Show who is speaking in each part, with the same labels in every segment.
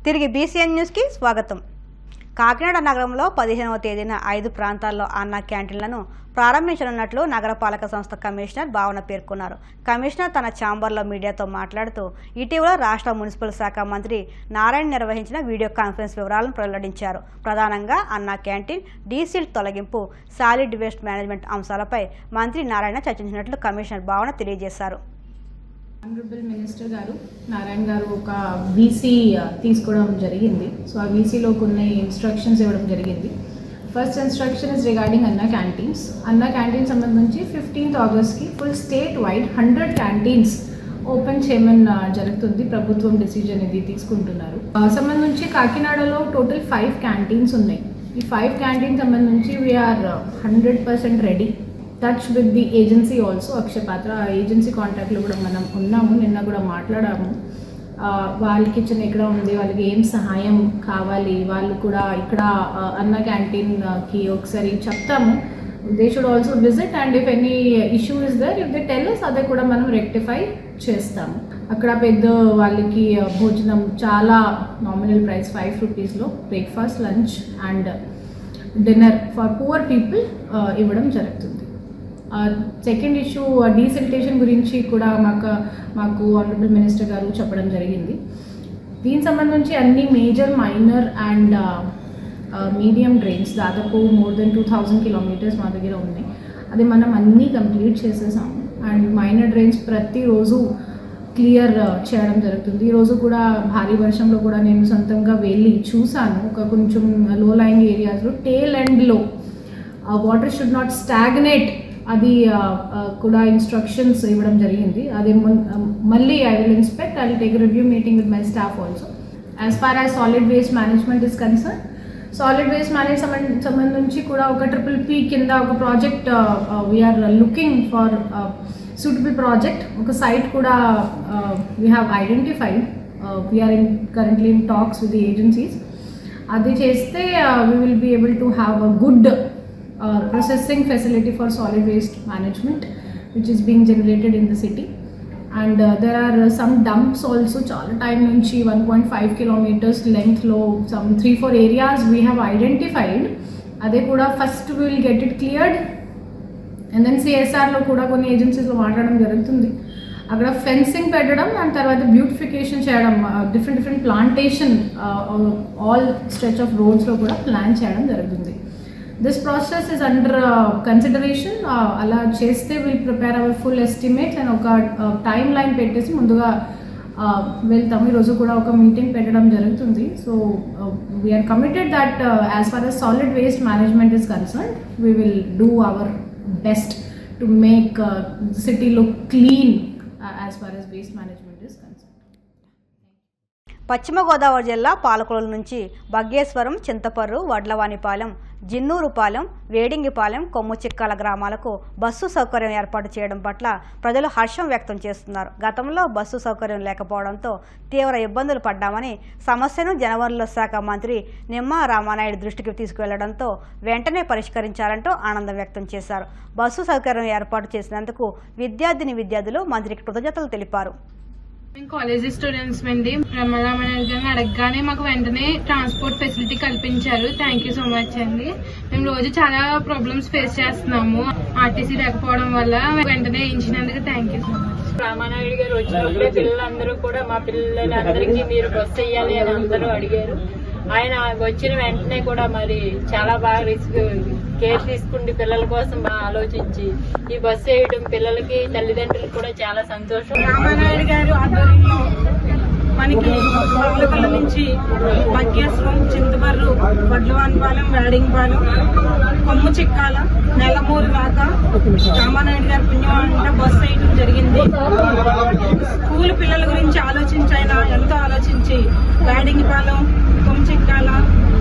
Speaker 1: తిరిగి బీసీఎన్ న్యూస్కి స్వాగతం. కాకినాడ నగరంలో 15వ తేదీన 5 ప్రాంతాల్లో అన్న క్యాంటీన్లను ప్రారంభించనున్నట్లు నగరపాలక సంస్థ కమిషనర్ భావన పేర్కొన్నారు. కమిషనర్ తన ఛాంబర్లో మీడియాతో మాట్లాడుతూ ఇటీవల రాష్ట్ర మున్సిపల్ శాఖ మంత్రి నారాయణ నిర్వహించిన వీడియో కాన్ఫరెన్స్ వివరాలను వెల్లడించారు. ప్రధానంగా అన్న క్యాంటీన్, డీసిల్ట్ తొలగింపు, సాలిడ్ వేస్ట్ మేనేజ్మెంట్ అంశాలపై మంత్రి నారాయణ చర్చించినట్లు కమిషనర్ భావన తెలియజేశారు.
Speaker 2: ఆనరబుల్ మినిస్టర్ గారు నారాయణ గారు ఒక వీసీ తీసుకోవడం జరిగింది. సో ఆ వీసీలో కొన్ని ఇన్స్ట్రక్షన్స్ ఇవ్వడం జరిగింది. First instruction is regarding Anna canteens. Anna canteen సంబంధించి 15th ఆగస్ట్కి full state wide 100 canteens open చేయమని జరుగుతుంది. ప్రభుత్వం డిసిజన్ ఇది తీసుకుంటున్నారు. సంబంధించి కాకినాడలో టోటల్ 5 క్యాంటీన్స్ ఉన్నాయి. ఈ 5 క్యాంటీన్ సంబంధించి we are 100% ready. Touch with the agency also. Akshaya Patra agency కాంటాక్ట్లో కూడా మనం ఉన్నాము. నిన్న కూడా మాట్లాడాము. వాళ్ళ కిచెన్ ఎక్కడ ఉంది, వాళ్ళకి ఏం సహాయం కావాలి, వాళ్ళు కూడా ఇక్కడ అన్న క్యాంటీన్కి ఒకసారి చెప్తాము. They should also visit and if any issue is there, if they tell us అదే కూడా మనం రెక్టిఫై చేస్తాము. అక్కడ పెద్ద వాళ్ళకి భోజనం చాలా నామినల్ ప్రైస్ 5 రూపీస్లో breakfast, lunch and dinner for poor people ఇవ్వడం జరుగుతుంది. సెకండ్ ఇష్యూ డీసిల్టేషన్ గురించి కూడా మాకు ఆనరబుల్ మినిస్టర్ గారు చెప్పడం జరిగింది. దీనికి సంబంధించి అన్ని major, minor and medium drains దాదాపు మోర్ దెన్ 2000 కిలోమీటర్స్ మా దగ్గర ఉన్నాయి. అది మనం అన్నీ కంప్లీట్ చేసేసాము. అండ్ మైనర్ డ్రైన్స్ ప్రతిరోజు క్లియర్ చేయడం జరుగుతుంది. ఈరోజు కూడా భారీ వర్షంలో కూడా నేను సొంతంగా వెళ్ళి చూశాను. ఒక కొంచెం లో లైంగ్ ఏరియాస్లో టేల్ ఎండ్లో వాటర్ షుడ్ నాట్ స్టాగ్నేట్, అది కూడా ఇన్స్ట్రక్షన్స్ ఇవ్వడం జరిగింది. అది మళ్ళీ I will inspect, I will take review meeting with my staff also. As far as solid waste management is concern, solid waste management సంబంధించి కూడా ఒక PPP కింద ఒక project we're looking for suitable project. ఒక సైట్ కూడా we have identified. We're currently in talks with the agencies. అది చేస్తే we will be able to have a good processing facility for solid waste management which is being generated in the city. And there are some dumps also. Chala time nunchi 1.5 kilometers length lo some 3-4 areas we have identified. Ade kuda first we will get it cleared and then CSR lo kuda konni agencies lo maatladam jarugutundi. అక్కడ fencing పెట్టడం and తర్వాత beautification చేయడం, different plantation all stretch of రోడ్స్లో కూడా plan చేయడం జరుగుతుంది. This process is under consideration. అలా చేస్తే will prepare our full estimates and ఒక టైమ్ లైన్ పెట్టేసి ముందుగా వెళ్తాము. ఈరోజు కూడా ఒక మీటింగ్ పెట్టడం జరుగుతుంది. So we are committed that as far as solid waste management is concern, we will do our best to make city look clean as far as waste management is concern.
Speaker 1: పశ్చిమ గోదావరి జిల్లా పాలకొల్లు నుంచి బగ్గేశ్వరం, చింతపర్రు, వడ్లవానిపాలెం, జిన్నూరుపాలెం, వేడింగిపాలెం, కొమ్ముచిక్కాల గ్రామాలకు బస్సు సౌకర్యం ఏర్పాటు చేయడం పట్ల ప్రజలు హర్షం వ్యక్తం చేస్తున్నారు. గతంలో బస్సు సౌకర్యం లేకపోవడంతో తీవ్ర ఇబ్బందులు పడ్డామని, సమస్యను జనవరుల శాఖ మంత్రి నిమ్మా రామానాయుడు దృష్టికి తీసుకువెళ్లడంతో వెంటనే పరిష్కరించారంటూ ఆనందం వ్యక్తం చేశారు. బస్సు సౌకర్యం ఏర్పాటు చేసినందుకు విద్యార్థులు మంత్రికి కృతజ్ఞతలు తెలిపారు.
Speaker 3: మేము కాలేజీ స్టూడెంట్స్ మంది రామానాయుడు గారిని అడగగానే మాకు వెంటనే ట్రాన్స్పోర్ట్ ఫెసిలిటీ కల్పించారు. థ్యాంక్ యూ సో మచ్ అండి. మేము రోజు చాలా ప్రాబ్లమ్స్ ఫేస్ చేస్తున్నాము ఆర్టీసీ లేకపోవడం వల్ల. వెంటనే ఇచ్చినందుకు thank you so much.
Speaker 4: Ramanaidu గారు వచ్చినప్పుడే పిల్లలందరూ కూడా మా పిల్లలందరికీ మీరు బస్సు వేయాలి అని అందరూ అడిగారు. ఆయన వచ్చిన వెంటనే కూడా మరి చాలా బాగా కేర్ తీసుకుండి పిల్లల కోసం బాగా ఆలోచించి ఈ బస్సు వేయడం పిల్లలకి, తల్లిదండ్రులకు కూడా చాలా సంతోషం.
Speaker 5: రామానాయుడు గారు ఆధ్వర్యంలో మనకి పాలకొల్లు నుంచి బగ్గేశ్వరం, చింతపర్రు, వడ్లవానిపాలెం, వేడింగిపాలెం, కొమ్ముచిక్కాల, నెలమూరు దాకా రామానాయుడు గారి పుణ్యం అంటే బస్సు వేయడం జరిగింది. స్కూల్ పిల్లల గురించి ఆలోచించి ఆయన ఎంతో ఆలోచించి వేడింగిపాలెం, కొమ్ముచిక్కాల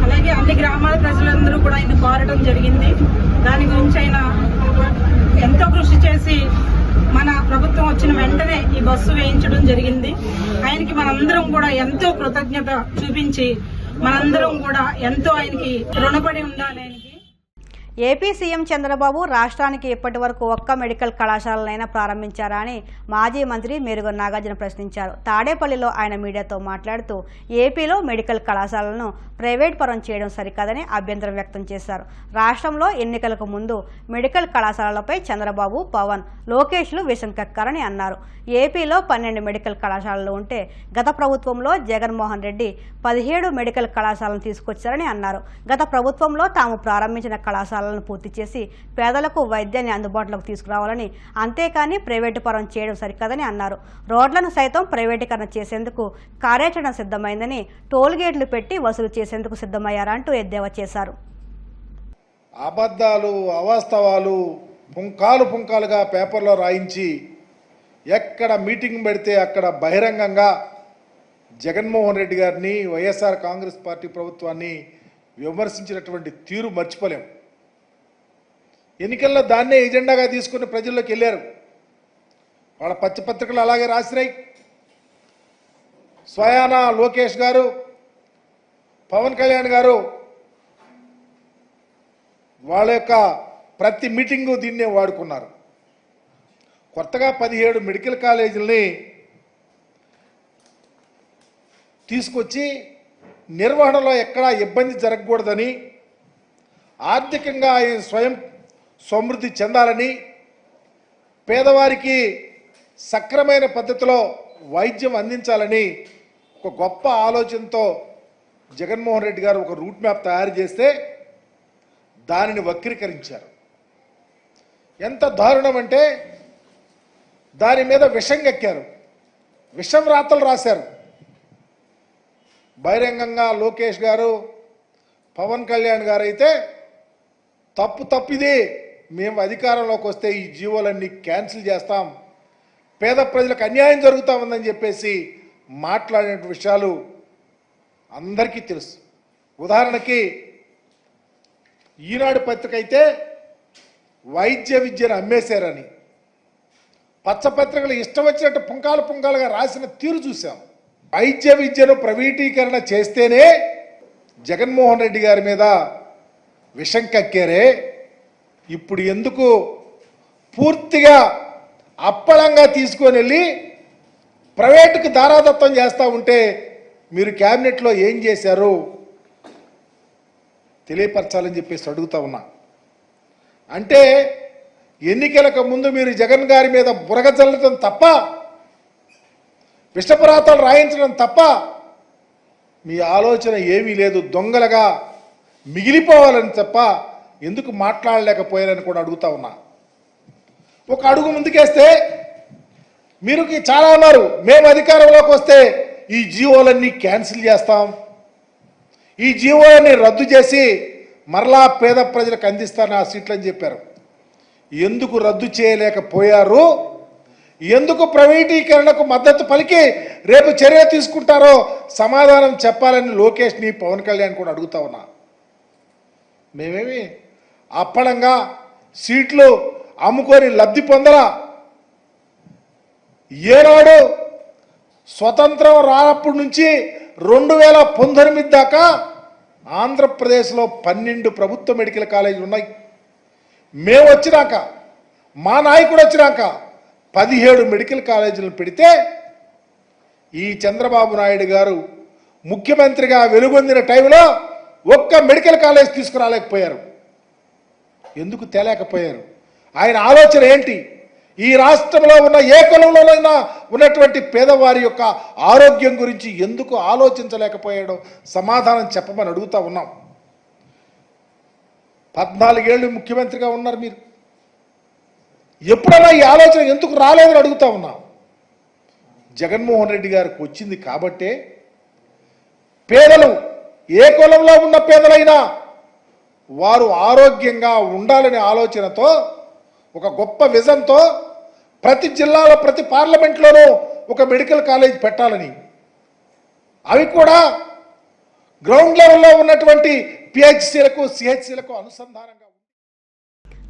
Speaker 5: అలాగే అన్ని గ్రామాల ప్రజలందరూ కూడా ఆయన కోరడం జరిగింది. దాని గురించి ఆయన ఎంతో కృషి చేసి మన ప్రభుత్వం వచ్చిన వెంటనే ఈ బస్సు వేయించడం జరిగింది. ఆయనకి మనందరం కూడా ఎంతో కృతజ్ఞత చూపించి మనందరం కూడా ఎంతో ఆయనకి రుణపడి ఉండాలి.
Speaker 1: ఏపీ సీఎం చంద్రబాబు రాష్ట్రానికి ఇప్పటి వరకు ఒక్క మెడికల్ కళాశాలనైనా ప్రారంభించారా అని మాజీ మంత్రి మేరుగ నాగార్జున ప్రశ్నించారు. తాడేపల్లిలో ఆయన మీడియాతో మాట్లాడుతూ ఏపీలో మెడికల్ కళాశాలను ప్రైవేట్ పరం చేయడం సరికాదని అభ్యంతరం వ్యక్తం చేశారు. రాష్ట్రంలో ఎన్నికలకు ముందు మెడికల్ కళాశాలలపై చంద్రబాబు, పవన్, లోకేష్లు విషం కక్కారని అన్నారు. ఏపీలో 12 మెడికల్ కళాశాలలు ఉంటే గత ప్రభుత్వంలో జగన్మోహన్ రెడ్డి 17 మెడికల్ కళాశాలను తీసుకొచ్చారని అన్నారు. గత ప్రభుత్వంలో తాము ప్రారంభించిన కళాశాలను పూర్తి చేసి పేదలకు వైద్యాన్ని అందుబాటులోకి తీసుకురావాలని, అంతేకాని ప్రైవేటు పరం చేయడం సరికాదని అన్నారు. రోడ్లను సైతం ప్రైవేటీకరణ చేసేందుకు కార్యాచరణ సిద్ధమైందని, టోల్గేట్లు పెట్టి వసూలు చేసేందుకు సిద్ధమయ్యారంటూ ఎద్దేవా చేశారు.
Speaker 6: అబద్ధాలు, అవాస్తవాలు పుంకాలుగా పేపర్లో రాయించి ఎక్కడ మీటింగ్ పెడితే అక్కడ బహిరంగంగా జగన్మోహన్ రెడ్డి గారిని, వైఎస్ఆర్ కాంగ్రెస్ పార్టీ ప్రభుత్వాన్ని విమర్శించినటువంటి తీరు మర్చిపోలేం. ఎన్నికల్లో దాన్నే ఎజెండాగా తీసుకుని ప్రజల్లోకి వెళ్ళారు. వాళ్ళ పత్రికలు అలాగే రాసినాయి. స్వయానా లోకేష్ గారు, పవన్ కళ్యాణ్ గారు వాళ్ళ యొక్క ప్రతి మీటింగు దీన్నే వాడుకున్నారు. కొత్తగా 17 మెడికల్ కాలేజీలని తీసుకొచ్చి నిర్వహణలో ఎక్కడా ఇబ్బంది జరగకూడదని, ఆర్థికంగా ఆయన స్వయం సమృద్ధి చెందాలని, పేదవారికి సక్రమైన పద్ధతిలో వైద్యం అందించాలని ఒక గొప్ప ఆలోచనతో జగన్మోహన్ రెడ్డి గారు ఒక రూట్ మ్యాప్ తయారు చేస్తే దానిని వక్రీకరించారు. ఎంత దారుణం అంటే దాని మీద విషం ఎక్కారు, విషం రాతలు రాశారు. బహిరంగంగా లోకేష్ గారు, పవన్ కళ్యాణ్ గారు అయితే తప్పిది, మేము అధికారంలోకి వస్తే ఈ జీవోలన్నీ క్యాన్సిల్ చేస్తాం, పేద ప్రజలకు అన్యాయం జరుగుతూ ఉందని చెప్పేసి మాట్లాడిన విషయాలు అందరికీ తెలుసు. ఉదాహరణకి ఈనాడు పత్రిక అయితే వైద్య విద్యను అమ్మేశారని, పచ్చపత్రికలు ఇష్టం వచ్చినట్టు పుంకాలుగా రాసిన తీరు చూసాం. వైద్య విద్యను ప్రైవేటీకరణ చేస్తేనే జగన్మోహన్ రెడ్డి గారి మీద విషం కక్కారే, ఇప్పుడు ఎందుకు పూర్తిగా అప్పళంగా తీసుకొని వెళ్ళి ప్రైవేటుకు దారాదత్తం చేస్తూ ఉంటే మీరు క్యాబినెట్లో ఏం చేశారు తెలియపరచాలని చెప్పేసి అడుగుతా ఉన్నా. అంటే ఎన్నికలకు ముందు మీరు జగన్ గారి మీద బురగ చల్లడం తప్ప, విషపురాతాలు రాయించడం తప్ప మీ ఆలోచన ఏమీ లేదు. దొంగలుగా మిగిలిపోవాలని తప్ప ఎందుకు మాట్లాడలేకపోయారని కూడా అడుగుతా ఉన్నా. ఒక అడుగు ముందుకేస్తే మీరు చాలా అన్నారు, మేము అధికారంలోకి వస్తే ఈ జీవోలన్నీ క్యాన్సిల్ చేస్తాం, ఈ జీవోలన్నీ రద్దు చేసి మరలా పేద ప్రజలకు అందిస్తాను ఆ సీట్లని చెప్పారు. ఎందుకు రద్దు చేయలేకపోయారు? ఎందుకు ప్రైవేటీకరణకు మద్దతు పలికి రేపు చర్య తీసుకుంటారో సమాధానం చెప్పాలని లోకేష్ని, పవన్ కళ్యాణ్ కూడా అడుగుతా ఉన్నా. మేమేమి అప్పడంగా సీట్లు అమ్ముకొని లబ్ధి పొందరా? ఏనాడు స్వతంత్రం రానప్పటి నుంచి 2019 దాకా ఆంధ్రప్రదేశ్లో 12 ప్రభుత్వ మెడికల్ కాలేజీలు ఉన్నాయి. మేము వచ్చినాక, మా నాయకుడు వచ్చినాక 17 మెడికల్ కాలేజీలను పెడితే ఈ చంద్రబాబు నాయుడు గారు ముఖ్యమంత్రిగా వెలుగొందిన టైంలో ఒక్క మెడికల్ కాలేజ్ తీసుకురాలేకపోయారు. ఎందుకు తేలేకపోయారు? ఆయన ఆలోచన ఏంటి? ఈ రాష్ట్రంలో ఉన్న ఏ కులంలోనైనా ఉన్నటువంటి పేదవారి యొక్క ఆరోగ్యం గురించి ఎందుకు ఆలోచించలేకపోయాడో సమాధానం చెప్పమని అడుగుతా ఉన్నాం. 14 ఏళ్ళు ముఖ్యమంత్రిగా ఉన్నారు మీరు, ఎప్పుడైనా ఈ ఆలోచన ఎందుకు రాలేదని అడుగుతా ఉన్నాం. జగన్మోహన్ రెడ్డి గారికి వచ్చింది కాబట్టే పేదలు, ఏ కులంలో ఉన్న పేదలైనా వారు ఆరోగ్యంగా ఉండాలనే ఆలోచనతో, ఒక గొప్ప విజన్తో ప్రతి జిల్లాలో, ప్రతి పార్లమెంట్లోనూ ఒక మెడికల్ కాలేజ్ పెట్టాలని, అవి కూడా గ్రౌండ్ లెవెల్లో ఉన్నటువంటి పిహెచ్సిలకు, సిహెచ్సిలకు అనుసంధానంగా.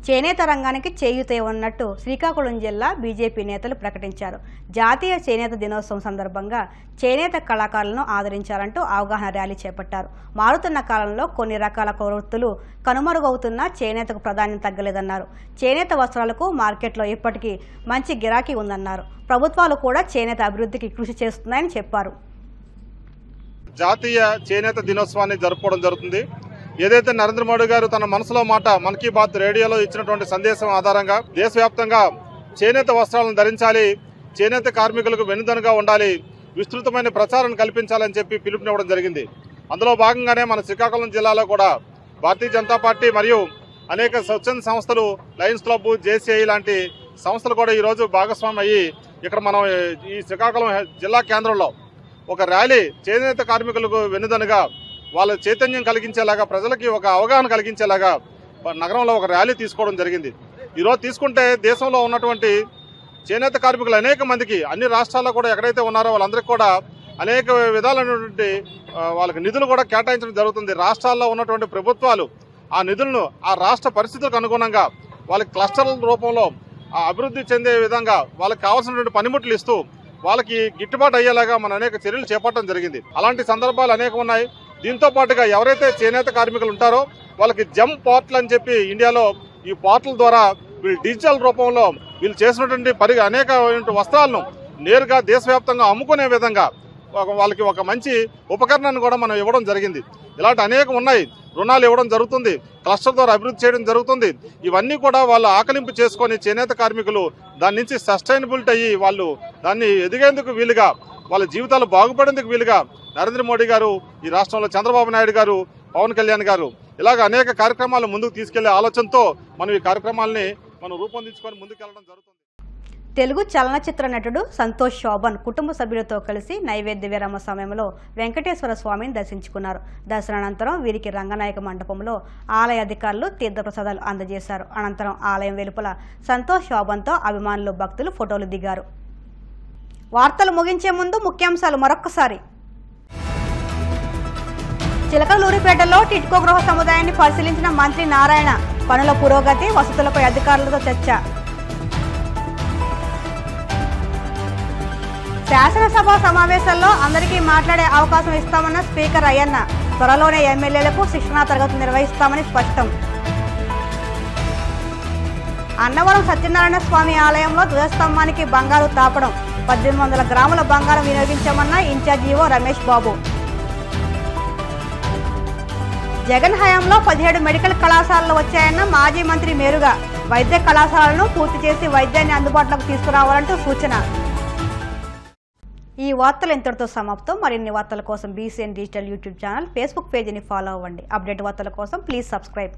Speaker 1: చేనేత రంగానికి చేయూత ఉన్నట్టు శ్రీకాకుళం జిల్లా బీజేపీ నేతలు ప్రకటించారు. జాతీయ చేనేత దినోత్సవం సందర్భంగా చేనేత కళాకారులను ఆదరించాలంటూ అవగాహన ర్యాలీ చేపట్టారు. మారుతున్న కాలంలో కొన్ని రకాల ప్రవృత్తులు కనుమరుగవుతున్నా చేనేతకు ప్రాధాన్యం తగ్గలేదన్నారు. చేనేత వస్త్రాలకు మార్కెట్లో ఇప్పటికీ మంచి గిరాకీ ఉందన్నారు. ప్రభుత్వాలు కూడా చేనేత అభివృద్ధికి కృషి చేస్తున్నాయని చెప్పారు.
Speaker 7: జాతీయ చేనేత దినోత్సవాన్ని జరుపుకోవడం జరుగుతుంది. ఏదైతే నరేంద్ర మోడీ గారు తన మనసులో మాట మన్ కీ బాత్ రేడియోలో ఇచ్చినటువంటి సందేశం ఆధారంగా దేశవ్యాప్తంగా చేనేత వస్త్రాలను ధరించాలి, చేనేత కార్మికులకు వెన్నుదన్నుగా ఉండాలి, విస్తృతమైన ప్రచారం కల్పించాలని చెప్పి పిలుపునివ్వడం జరిగింది. అందులో భాగంగానే మన శ్రీకాకుళం జిల్లాలో కూడా భారతీయ జనతా పార్టీ మరియు అనేక స్వచ్ఛంద సంస్థలు, లయన్స్ క్లబ్, జేసీఐ లాంటి సంస్థలు కూడా ఈరోజు భాగస్వామి అయ్యి ఇక్కడ మనం ఈ శ్రీకాకుళం జిల్లా కేంద్రంలో ఒక ర్యాలీ చేనేత కార్మికులకు వెన్నుదన్నుగా వాళ్ళ చైతన్యం కలిగించేలాగా, ప్రజలకి ఒక అవగాహన కలిగించేలాగా నగరంలో ఒక ర్యాలీ తీసుకోవడం జరిగింది. ఈరోజు తీసుకుంటే దేశంలో ఉన్నటువంటి చేనేత కార్మికులు అనేక మందికి అన్ని రాష్ట్రాల్లో కూడా ఎక్కడైతే ఉన్నారో వాళ్ళందరికీ కూడా అనేక విధాలైనటువంటి వాళ్ళకి నిధులు కూడా కేటాయించడం జరుగుతుంది. రాష్ట్రాల్లో ఉన్నటువంటి ప్రభుత్వాలు ఆ నిధులను ఆ రాష్ట్ర పరిస్థితులకు అనుగుణంగా వాళ్ళకి క్లస్టర్ల రూపంలో అభివృద్ధి చెందే విధంగా వాళ్ళకి కావాల్సినటువంటి పనిముట్లు ఇస్తూ వాళ్ళకి గిట్టుబాటు అయ్యేలాగా మన అనేక చర్యలు చేపట్టడం జరిగింది. అలాంటి సందర్భాలు అనేక ఉన్నాయి. దీంతో పాటుగా ఎవరైతే చేనేత కార్మికులు ఉంటారో వాళ్ళకి జమ్ పోర్టల్ అని చెప్పి ఇండియాలో ఈ పోర్టల్ ద్వారా వీళ్ళు డిజిటల్ రూపంలో వీళ్ళు చేసినటువంటి అనేక వస్త్రాలను నేరుగా దేశవ్యాప్తంగా అమ్ముకునే విధంగా వాళ్ళకి ఒక మంచి ఉపకరణాన్ని కూడా మనం ఇవ్వడం జరిగింది. ఇలాంటి అనేక ఉన్నాయి. రుణాలు ఇవ్వడం జరుగుతుంది, క్లస్టర్ ద్వారా అభివృద్ధి చేయడం జరుగుతుంది. ఇవన్నీ కూడా వాళ్ళు ఆకలింపు చేసుకొని చేనేత కార్మికులు దాని నుంచి సస్టైనబిలిటీ అయ్యి వాళ్ళు దాన్ని ఎదిగేందుకు వీలుగా, వాళ్ళ జీవితాలు బాగుపడేందుకు వీలుగా నరేంద్ర మోడీ గారు, ఈ రాష్ట్రంలో చంద్రబాబు నాయుడు గారు, పవన్ కళ్యాణ్ గారు ఇలాగ అనేక కార్యక్రమాలు ముందుకు తీసుకెళ్లే ఆలోచనతో మనం ఈ కార్యక్రమాలని మనం రూపొందించుకొని ముందుకెళ్లడం జరుగుతుంది.
Speaker 1: తెలుగు చలనచిత్ర నటుడు సంతోష్ శోభన్ కుటుంబ సభ్యులతో కలిసి నైవేద్య విరామ సమయంలో వెంకటేశ్వర స్వామిని దర్శించుకున్నారు. దర్శనానంతరం వీరికి రంగనాయక మండపంలో ఆలయ అధికారులు తీర్థప్రసాదాలు అందజేశారు. అనంతరం ఆలయం వెలుపల సంతోష్ శోభన్తో అభిమానులు, భక్తులు ఫోటోలు దిగారు. వార్తలు ముగించే ముందు ముఖ్యాంశాలు మరొక్కసారి. చిలకలూరిపేటలో టిడ్కో గృహ సముదాయాన్ని పరిశీలించిన మంత్రి నారాయణ. పనుల పురోగతి, వసతులపై అధికారులతో చర్చ. శాసనసభ సమావేశాల్లో అందరికీ మాట్లాడే అవకాశం ఇస్తామన్న స్పీకర్ అయ్యన్న. త్వరలోనే ఎమ్మెల్యేలకు శిక్షణా తరగతులు నిర్వహిస్తామని స్పష్టం. అన్నవరం సత్యనారాయణ స్వామి ఆలయంలో ధ్వజస్తంభానికి బంగారు తాపడం. 1800 గ్రాముల బంగారం వినియోగించామన్న ఇన్ఛార్జ్ ఈవో రమేష్ బాబు. జగన్ హయాంలో 17 మెడికల్ కళాశాలలు వచ్చాయన్న మాజీ మంత్రి మేరుగా. వైద్య కళాశాలను పూర్తి చేసి వైద్యాన్ని అందుబాటులోకి తీసుకురావాలంటూ సూచన. ఈ వార్తలు ఇంతటితో సమాప్తం. మరిన్ని వార్తల కోసం BCN digital YouTube channel, Facebook పేజీని ఫాలో అవ్వండి. అప్డేట్ వార్తల కోసం ప్లీజ్ సబ్స్క్రైబ్.